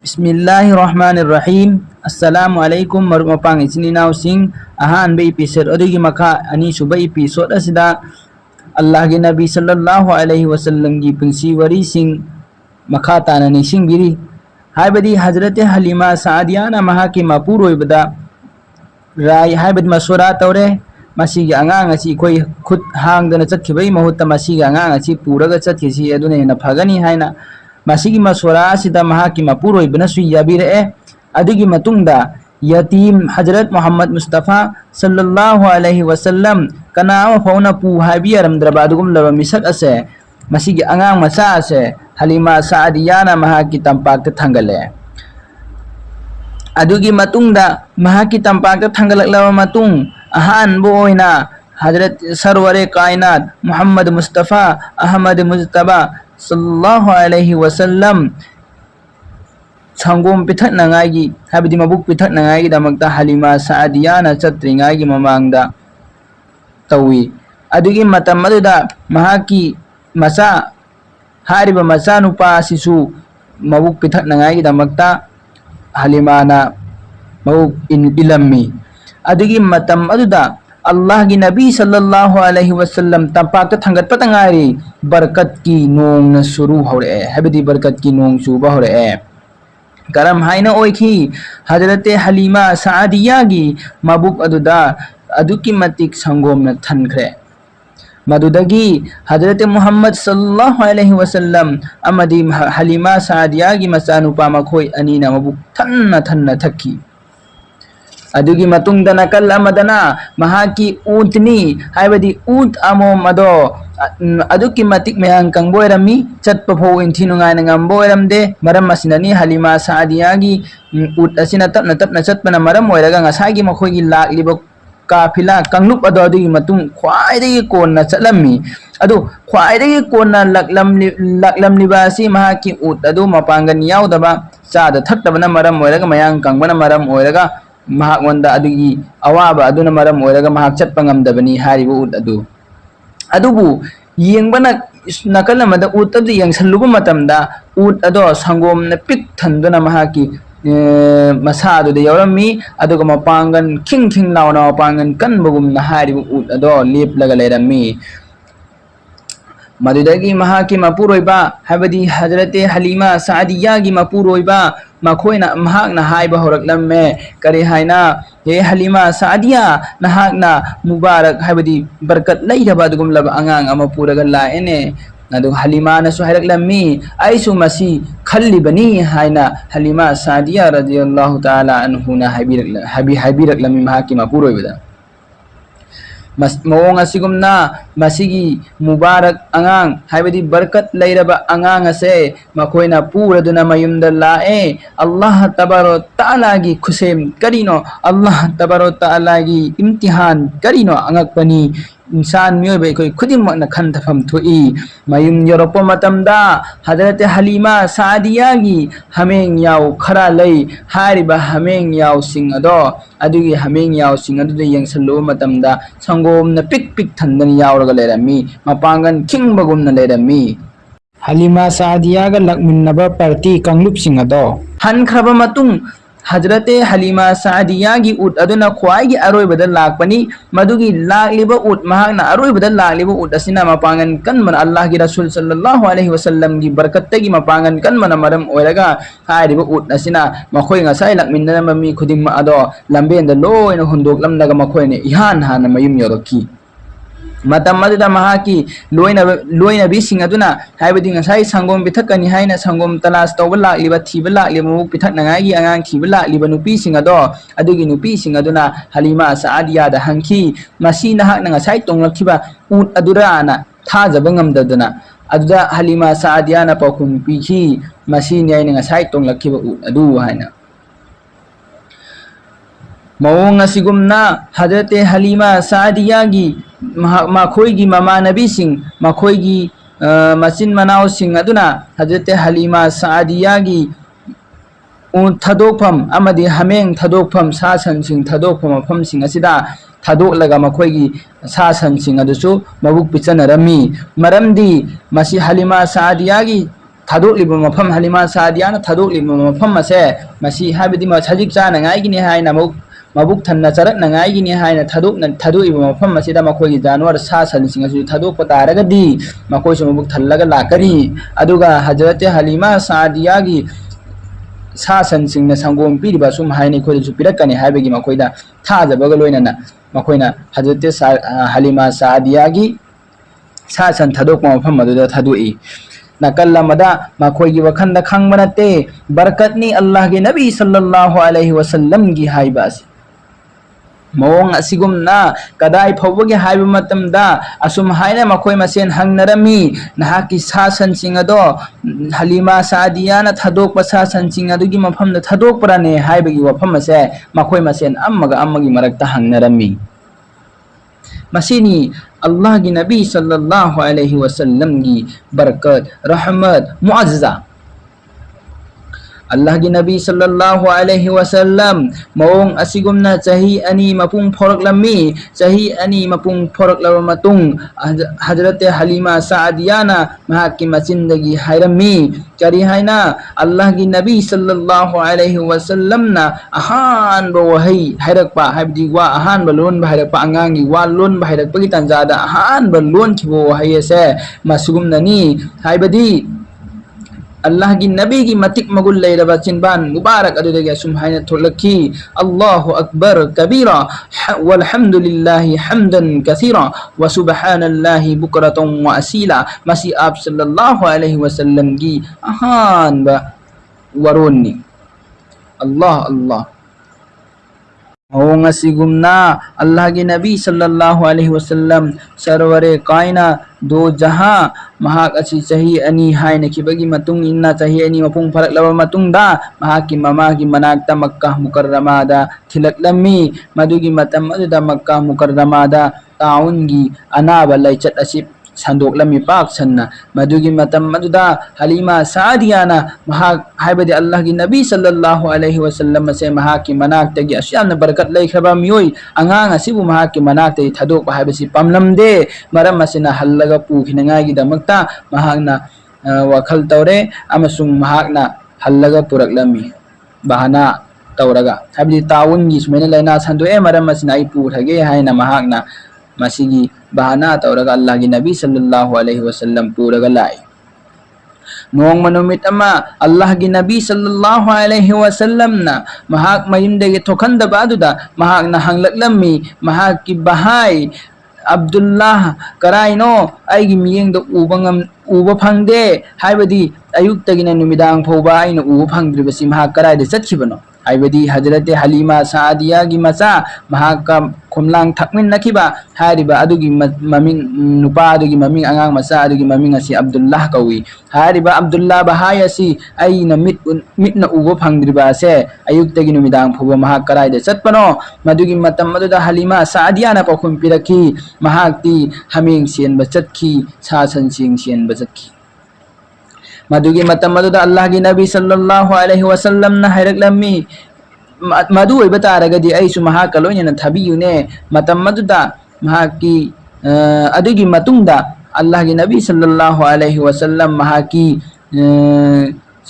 बिस्मिल्लाहिर्रहमानिर्रहीम अस्सलामुअलैकुम मरुमपांग इचिनिनाव सिंह अहान बे एपिसोड अदुगी मखा अनि सुबा एपिसोड असिदा अल्लाह के नबी सल्लल्लाहु अलैहि वसल्लम की पुंसी वरी सिंह मखा ताना निसिंग बिरी हाइबदी हजरत हलीमा सादिया ना महा की मपुरोइबदा राय हाइबद मसुरा तौरे मसीगी अंगांग असी कोई खुद हांगदना चतखिबै महुत्ता मसीगी अंगांग असी पूरगा चतखिसी अदुने हेना फगनी हाइना मसीगी मसुरा असिदा महा की मपुरोइबना सु याबिरए अदुगी मतुंगदा यतीम हजरत मोहम्मद मुस्तफ़ा सल्लल्लाहु अलैहि वसल्लम कनाम फौना पू हाबियरमद्रबा अदुगुम लबा मिसक असे मसीगी अंगांग मचा असे हलीमा सादियाना महा की तंपाक थंगले अदुगी मतुंगदा महा की तंपाक थंगलकलबा मतुंग अहान बोइना हजरत सरवरे कायनात मोहम्मद मुस्तफ़ा अहमद मुजतबा सल्लल्लाहु अलैहि वसल्लम संगोम पिथकनांगागी हाबदी मबुक पिथकनांगागी दमकता हलीमा सादियाना चत्रिंगागी ममांगदा तवी अदुगी मतम अदुदा महाकी मसा हारिबा मसा नुपा सिसु मबुक पिथकनांगागी दमकता हलीमाना मबुक इलम्मी अदुगी मतम अदुदा अल्लाह की नबी सल्लल्लाहु अलैहि वसल्लम तंपाक थंगत पतंगारी बरकत की नोंग शुरू होरे हैबदी बरकत की नोंग चूबा होरे करम हाइना ओइखी हजरत हलीमा सादिया की मबुक अदुदा अदुकी मतिक संगोम न थनखरे मदुदगी हजरत मोहम्मद सल्लल्लाहु अलैहि वसल्लम अमदी हलीमा सादिया की मचानुपा मखोई अनीना मबुक थन्ना थन्ना थकी अदुगी मतुंगदा नकल अमदना महाकी ऊंटनी हाइबदी ऊंट अमो मदो अदुकी मतिक मयांग कंगबोयरमी चतप फो इंथि नुंगायना ngambोयरमदे मरम असिननी हलीमा सादियागी ऊंट असिना तपना तपना चतपना मरम ओयरगा ngसागी मखोगी लाकलिबो काफिला कंगलुप अदो अदुगी मतुंग ख्वाइदगी कोन्ना चलमी अदु ख्वाइदगी कोन्ना लकलमलिबा असि महाकी ऊंट अदु मपांगन याउदबा चादा थक्तबना मरम ओयरगा मयांग कंगबना मरम ओयरगा महागोंदा अदुगी अवाबा अदुना मरम ओयरगा महाक चतपा ngamdabani haribu ऊंट अदु अदुबु येंबना नकल अमदा ऊंट अदु येंगसलुबा मतमदा ऊंट अदो संगोम न पिक थंदुना महाकी मसा अदुदा यौरमी अदुगा मपांगन खिंग खिंग लाउना मपांगन कनबगुमना हरिबु ऊंट अदो लेपलगा लेरमी मदुदगी महा की मपुरोइबा हबदी हजरत हलीमा सादिया की मपुरोइबा मखोइना महाकना हाइबा होरकलम्मे करे हाइना हे हलीमा सादिया नहाकना मुबारक हबदी बरकत लैरबा दुगुमलब अंगांग अमा पुरगा लाएने अदु हलीमा नसु हाइरकलम्मी आइसु मसी खल्लिबनी हाइना हलीमा सादिया रदियल्लाहु ताला अनहुना हाइबिरकलम्मी महा की मपुरोइबदा मौंग असिगुमना मसिगी मुबारक अंगांग हाइबदी बरकत लैरबा अंगांग असे मखोइना पूरदुना मयुमदा लाए अल्लाह तबारो ताला की खुसेम करिनो अल्लाह तबारो ताला की इम्तिहान करिनो अंगकपनी इंसान मियोबे कोई खुदिमकना खंथफम थुई मयुम यरोपो मतमदा हजरत हलीमा सादिया की हमें याव खरा लई हारिबा हमें याव सिंह अदो अदुगी हमें याव सिंह अदुदे यंगसलो मतमदा संगोम न पिक पिक थंदन यावरगा लेरमी मपांगन खिंगबगुमना लेरमी हलीमा सादिया का लकमिन्नबा पार्टी कंगलुप सिंह अदो हनखरबा मतुंग हजरत हलीमा सादिया की ऊंट अदुना ख्वाइगी अरोइबदा लाकपनी मदुगी लाकलिबा ऊंट महाकना अरोइबदा लाकलिबा ऊंट असिना मपांगन कनमन अल्लाह की रसूल सल्लल्लाहु अलैहि वसल्लम की बरकतगी मपांगन कनमन मरम ओइरगा हारिबा ऊंट असिना मखोइ ngасai lakminnama mi khudimma ado lambenda loina hundoklamnaga मखोइने इहान हान मयुम योरकी मतम अदुदा महाकी लोइना बिसिंग अदुना हाइबदी ngасai संगोम बिथकनी हाइना संगोम तलास तौबा लाकलिबा थीबा लाकलिबा मुक पिथकनांगागी अंगांग थीबा लाकलिबा नुपीसिंग अदो अदुगी नुपीसिंग अदुना हलीमा सादिया दा हंखी मसी नहाकना ngасai तोंगलखिबा ऊंट अदुराना थाजबा ngamdaduna अदुदा हलीमा सादिया ना पाखुम पीखी मसी न्यायना ngасai तोंगलखिबा ऊंट अदु हाइना मौंग असिगुमना हजरत हलीमा सादिया की मखोइगी ममानबी सिंह मखोइगी मचिन मनाव सिंह अदुना हजरत हलीमा सादिया की थदोकफम अमदी हमेंग थदोकफम सासन सिंह थदोकफम मफम सिंह असिदा थदोकलगा मखोइगी सासन सिंह अदुसु मबुक पिचनरमी मरमदी मसी हलीमा सादिया की थादोक्लिबा मफम हलीमा सादियाना थादोक्लिबा मफम असे मसी हाबिदि मसजिक चानगाइगिनि हायना मबुक थन्ना चरकनगाइगिनि हायना थादोक्इबा मफम असिदा मखोगी जानवर सा सनसिंग असु थादोक्पा तारगदि मखोइसु मबुक थल्लगा लाकनी अदुगा हजरत हलीमा सादियागी सा सनसिंग संगोम पीरिबा सुम हायनि खोइसु पिरकनी हायबगी मखोइदा थाजबगा लोइनना मखोइना हजरत हलीमा सादियागी सा सन थादोक्पा मफम अदुदा थादोई नकल मदा मखोइगी वखंदा खंगबा नते बरकतनी अल्लाह के नबी सल्लल्लाहु अलैहि वसल्लम की हाइबास मौंग असिगुमना कदाई फौबगे हाइब मतमदा असुम हाइना मखोइ मसेन हंगनरमी नहाकी सासन सिंगदो हलीमा सादियाना थादोक सासन सिंग अदुगी मफम द थादोक पराने हाइबगी वफम असे मखोइ मसेन अम्मगी मरक्ता हंगनरमी मसीनी अल्लाह की नबी सल्लल्लाहु अलैहि वसल्लम की बरकत रहमत मुअज्जा अल्लाह की नबी सल्लल्लाहु अलैहि वसल्लम मौंग असिगुमना चही अनि मपुंग फोरकलमी चही अनि मपुंग फोरकलबा मतुंग हजरत हलीमा सादियाना महाकी मचिंदगी हायरमी करी हायना अल्लाह की नबी सल्लल्लाहु अलैहि वसल्लम ना अहान बो वही हायरकपा हायबदी वा अहान बो लोन हायरकपा अंगांगी वा लोन हायरकपगी तंजादा अहान बो लोन खिबो वही से मसुगुमननी हायबदी अल्लाह की नबी की मतिक मगुल लेरबा चिनबान मुबारक अदुदगे असुम हायना थोलखी अल्लाहु अकबर कबीरा वल्हम्दुलिल्लाहि हम्दन कसीरा व सुब्हानल्लाहि बुकरतन व असीला मसी आप सल्लल्लाहु अलैहि वसल्लम की अहान व वरोनी अल्लाह अल्लाह मौंग असिगुमना अल्लाह की नबी सल्लल्लाहु अलैहि वसल्लम सरवरे कायना दो जहां महाक असी चही अनि हायन खिबगी मतुंग इन्ना चही अनि मपुंग फरकलबा मतुंगदा महाकी ममागी मनाक्ता मक्का मुकर्रमादा थिलकलमी मदुगी मतम अदुदा मक्का मुकर्रमादा ताउनगी अनाबा लैचत असि संदोकलमी पाक सन्ना मदुगी मतम मदुदा हलीमा सादियाना महाक हायबदी अल्लाह की नबी सल्लल्लाहु अलैहि वसल्लम से महाकी मनाक्तगी असियान बरकत लैखबा मियोय अंगांग असिबु महाकी मनाक्तगी थादोक हायबसी पमलमदे मरम असिना हल्लगा पुखिनगागी दमक्ता महाकना वखल तौरे अमसुंग महाकना हल्लगा पुरकलमी बहाना तौरगा हायबदी ताउनगी सुमेना लैना संदोए मरम असिना आई पुरगे हायना महाकना मसीगी बहाना तौरगा अल्लाह की नबी सल्लल्लाहु अलैहि वसल्लम पूरगा लाई नोंग मनुमित अमा अल्लाह की नबी सल्लल्लाहु अलैहि वसल्लम ना महाक मयुमदेगे थोखंदबा अदुदा महाक ना हंगलकलमी महाक की बहाई अब्दुल्लाह कराइनो आइगी मियेंग दो उबा फंगदे हायबदी अयुक्तगिना नुमिदांग फौबा आइना उबा फंगद्रिबसी महाक कराइदे चतखिबनो हायबदी हजरत हलीमा सादिया की मचा महाका खुमलांग थकमिन नखिबा हारिबा अदुगी ममिंग नुपा अदुगी ममिंग अंगांग मचा अदुगी ममिंग असी अब्दुल्लाह कवी हारिबा अब्दुल्लाह बहाय असी आइना मिटना उबा फंगद्रिबा से अयुक्तगी नुमिदांग फौबा महाक कराइदे चतपनो मदुगी मतम मदुदा हलीमा सादिया ना पखुम पिरखी महाकती हमिंग सेनबा चतखी सा सनसिंग सेनबा चतखी मदुगी मतम मदुदा अल्लाह की नबी सल्लल्लाहु अलैहि वसल्लम ना हैरकलमी मदु ओइबा तारगदी आइसु महाक लोइना थाबियुने मतम मदुदा महाकी अदुगी मतुंगदा अल्लाह की नबी सल्लल्लाहु अलैहि वसल्लम महाकी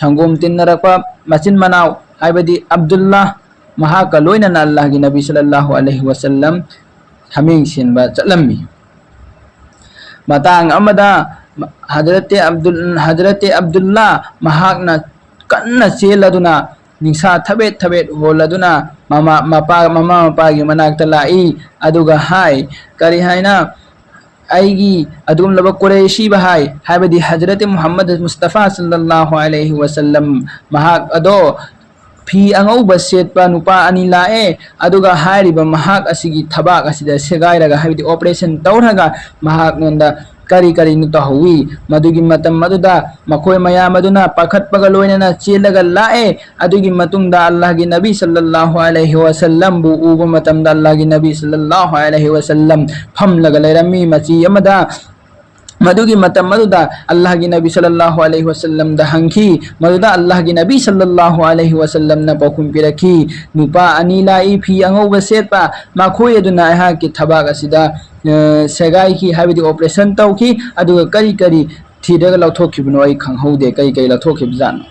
संगोम तिन्नरपा मचिन मनाव हायबदी अब्दुल्लाह महाक लोइना अल्लाह की नबी सल्लल्लाहु अलैहि वसल्लम हमिंग सेनबा चलमी मतांग अमदा हजरत अब्दुल्ला महाकना कन्ना चेलदुना निसा थबेत थबेत होलदुना ममा की मनाक्ता लाई अदुगा हाय करी हायना आईगी अदुम लब कुरैशी बहाय हायबदी हजरत मुहम्मद मुस्तफा सल्लल्लाहु अलैहि वसल्लम महाक अदो फी अंगौब सेटपा नुपा अनि लाए अदुगा हायरिबा महाक असिगी थबाक असिदा सेगाइरगा हायबदी ऑपरेशन तौरगा महाक नंदा करी करी नुतहुई मदुगी मतम मदुदा मखोय मया मदुना पाखतपगा लोइना चेलगा लाए अदुगी मतुंगदा अल्लाह की नबी सल्लल्लाहु अलैहि वसल्लम बु उब मतमदा अल्लाह की नबी सल्लल्लाहु अलैहि वसल्लम फम लगा लेरमी मची यमदा मदुगी मतम मदुदा अल्लाह की नबी सल्लल्लाहु अलैहि वसल्लम दा हंखी मदुदा अल्लाह की नबी सल्लल्लाहु अलैहि वसल्लम ना पखुम पिरखी नुपा अनिलाई फी अंगौब सेटपा मखोय अदुना की थबाक असिदा सेगाई की हाबिदी ऑपरेशन तौकी अदुगा करी करी थीरगा लौथोखिबनो अई खंगहौदे कई कई लौथोखिबजानो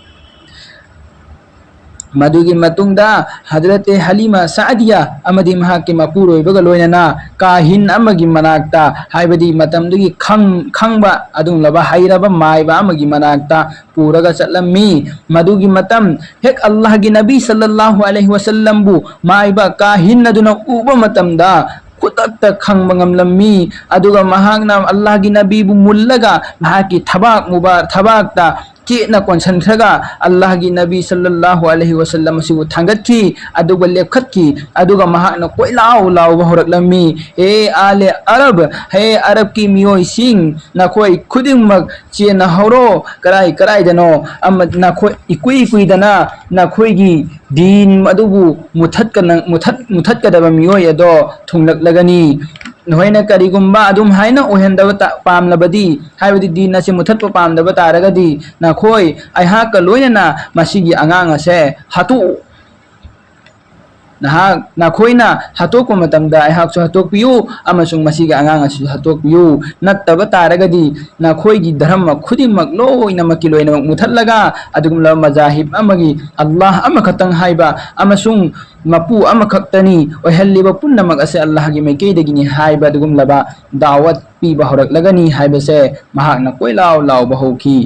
मदुगी मतुंगदा हजरत हलीमा सादिया अमदी महाके मपुरोइबगा लोइनना काहिन अमगी मनाक्ता हाइबदी मतमदुगी खंगबा अदुम लबा हाइरबा माइबा अमगी मनाक्ता पूरगा चलमी मदुगी मतम हेक अल्लाह की नबी सल्लल्लाहु अलैहि वसल्लम बु माइबा काहिन अदुना उबा मतमदा खुतक्ता खंगबा ngamlami aduga mahakna Allah gi nabi bu mullaga mahaki thabak mubar thabakta chena konsanthraga Allah gi nabi sallallahu alaihi wasallam sibu thangathi aduga lepkhatki aduga mahakna koilau lau horaklami e ale arab ki miyoi sing na khoi khudingmak chena horo karai dano amad na khoi ikui dana na khoi gi din adubu muthat kadaba miyoi ado thunglak lagani नोइना करिगुम्बा अदुम हाइना ओहेंदब पामलबदी हाइबदी दीन असे मुथत पामदब तारगदी नखोय अहा क लोइना मसिगी अंगांग असे हतु नखोइना हतोक मतमदा अहाक सु हतोक PU अमसुंग मसिगी अंगांग असे हतोक PU नत्तब तारगदी नखोयगी धर्म खुदिमक लोइना मकि लोइना मुथतलगा अदुगुम ल मजाहिब अमगी अल्लाह अमखतंग हाइबा अमसुंग मपू अमखक्तनी ओहल्लिबा पुन्नमक असे अल्लाह की मैकेदगिनी हाइबा दुगुम लबा दावत पीबा होरकलगनी हाइबसे महाकना कोइलाव लाव बहोकी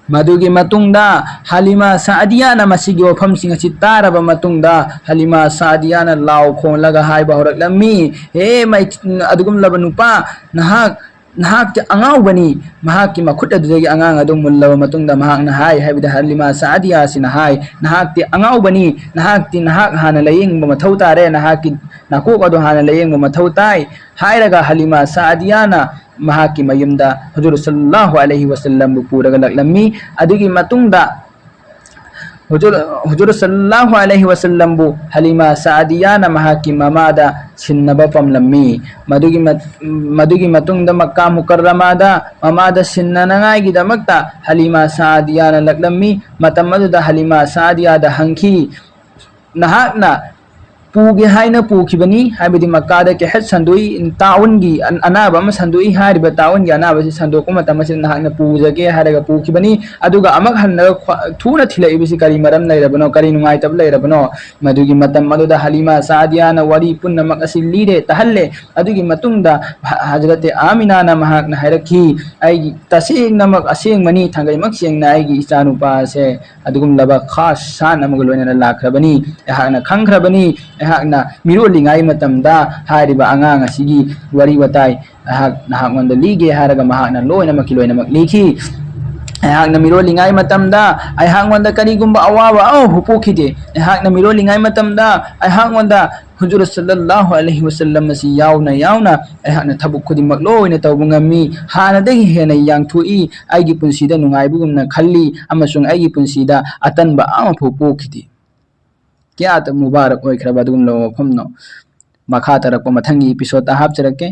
मदुगी मतुंगदा हलीमा सादिया ना मसिगी वफम सिंग असि तारबा मतुंगदा हलीमा सादिया ना लाव खोलगा हाइबा होरकलमी हे मै अदुगुम लबा नुपा नहाक अंगावबनी महाकी मखुट अदुदगी अंगांग अदु मुल्लबा मतुंगदा महाकना हाय हाइबदा हलीमा सादिया सिना हाय नहाकति अंगावबनी नहाकति नहाक हाना लयिंगबा मथौ तारे नहाकी नाकोक अदु हाना लयिंगबा मथौ ताय हायरगा हलीमा सादिया ना महाकी मयुमदा हुजूर सल्लल्लाहु अलैहि वसल्लम पूरगा लक्लमी अदुगी मतुंगदा हुजूर सल्लल्लाहु अलैहि वसल्लम बु हलीमा सादिया ना महाकी ममादा सिन्नबा पमलमी मदुगी मतुंगदा मक्का मुकर्रमादा ममादा सिन्ननांगाई दमक्ता हलीमा सादिया ना लक्लमी मतमदुदा हलीमा सादिया दा हंखी नहाकना पूगे हाइना पूखिबनी हाइबदी मक्कादा के हेड संदुई टाउन गी अनाबा म संदुई हारिबा टाउन गी अनाबा से संदोको मतम से नहाकना पूजगे हारगा पूखिबनी अदुगा अमक हन्ना थुना थिलैबिसि करी मरम लैरबनो करी नुंगाइतब लैरबनो मदुगी मतम मदुदा हलीमा सादिया ना वरी पुन्नमक असि लीरे तहल्ले अदुगी मतुंगदा हजरत आमिना ना महाकना हाइरखी आइगी तसेंग नमक असेंग मनी थंगैमक सेंगना आइगी इचानुपा से अदुगुम लबा खास सान अमग लोइना लाखरबनी एहाना खंखरबनी एहाकना मिरोलिंगाई मतमदा हारिबा अंगांग असिगी वरी वताई नहाकमंद लीगे हारगा महाकना लोइनमक लोइनमक लिखी एहाकना मिरोलिंगाई मतमदा अहाकमंद करिगुम्बा अवाबा हुपोखिदे एहाकना मिरोलिंगाई मतमदा अहाकमंद हुजूर सल्लल्लाहु अलैहि वसल्लम मसी यावना अहाकना थबुक खुदिमक लोइना तौबंगमी हानदगी हेना यांगथुई आइगी पुंसीदा नुंगाइबुगुमना खल्ली अमसुंग आइगी पुंसीदा अतनबा आमा फुपोखिदे क्या तो मुबारक होइखरबा दुगुम लो फमनो मखा तरक मथंगी एपिसोड ता हापचरके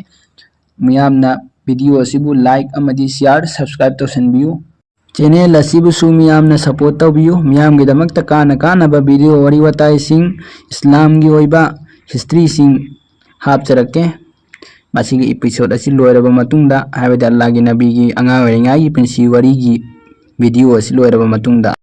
मियामना वीडियो असिबु लाइक अमदी शेयर सब्सक्राइब तौसनबियु चैनल असिबु सु मियामना सपोर्ट तौबियु मियामगी दमकता काना वीडियो वरी वताई सिंग इस्लाम गी ओइबा हिस्ट्री सिंग हापचरके मसिगी एपिसोड असि लोयरबा मतुंगदा हाइबदा अल्लाह गी नबी गी अंगा ओइरिंगाई पुंसी वरी गी वीडियो असि लोयरबा मतुंगदा